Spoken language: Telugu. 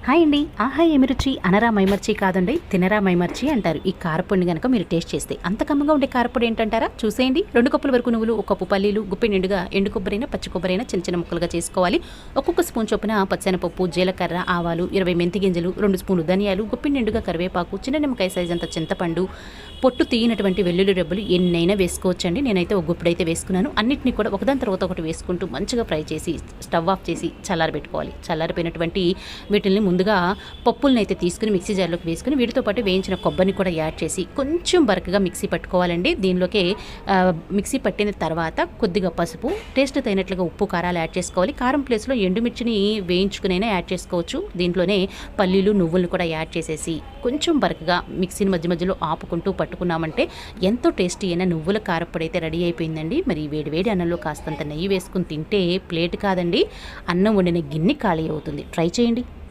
హాయ్ అండి. ఆహా ఏమి రుచి అనరా మైమర్చి కాదండి, తినరా మైమర్చి అంటారు ఈ కారపొడిని గనక మీరు టేస్ట్ చేస్తే. అంత కమ్మగా ఉండే కారపొడి ఏంటంటారా? చూసేయండి. 2 కప్పుల వరకు నువ్వులు, 1 కప్పు పల్లీలు, గుప్పెడు నిండుగా ఎండు కొబ్బరైనా పచ్చి కొబ్బరైనా చిన్న చిన్న ముక్కలుగా చేసుకోవాలి. ఒక్కొక్క స్పూన్ చొప్పున పచ్చెనపప్పు, జీలకర్ర, ఆవాలు, 20 మెంతి గింజలు, 2 స్పూన్లు ధనియాలు, గుప్పెడు నిండుగా కరివేపాకు, చిన్న నిమ్మకాయ సైజ్ అంత చింతపండు, పొట్టు తీయనటువంటి వెల్లుల్లి రెబ్బలు ఎన్నైనా వేసుకోవచ్చండి. నేనైతే ఒక గుప్పుడైతే వేసుకున్నాను. అన్నిటిని కూడా ఒకదాని తర్వాత ఒకటి వేసుకుంటూ మంచిగా ఫ్రై చేసి స్టవ్ ఆఫ్ చేసి చల్లారబెట్టుకోవాలి. చల్లారిపోయినటువంటి వీటిని ముందుగా పప్పులను అయితే తీసుకుని మిక్సీ జార్లోకి వేసుకుని వీటితో పాటు వేయించిన కొబ్బరిని కూడా యాడ్ చేసి కొంచెం బరకగా మిక్సీ పట్టుకోవాలండి. దీనిలోకి మిక్సీ పట్టిన తర్వాత కొద్దిగా పసుపు, టేస్ట్ తగినట్లుగా ఉప్పు, కారాలు యాడ్ చేసుకోవాలి. కారం ప్లేస్లో ఎండుమిర్చిని వేయించుకునైనా యాడ్ చేసుకోవచ్చు. దీంట్లోనే పల్లీలు, నువ్వులను కూడా యాడ్ చేసేసి కొంచెం బరకగా మిక్సీని మధ్య మధ్యలో ఆపుకుంటూ పట్టుకున్నామంటే ఎంతో టేస్టీ అయిన నువ్వుల కారప్పొడి అయితే రెడీ అయిపోయిందండి. మరి వేడి వేడి అన్నంలో కాస్తంత నెయ్యి వేసుకుని తింటే ప్లేట్ కాదండి, అన్నం వండిన గిన్నె ఖాళీ అవుతుంది. ట్రై చేయండి.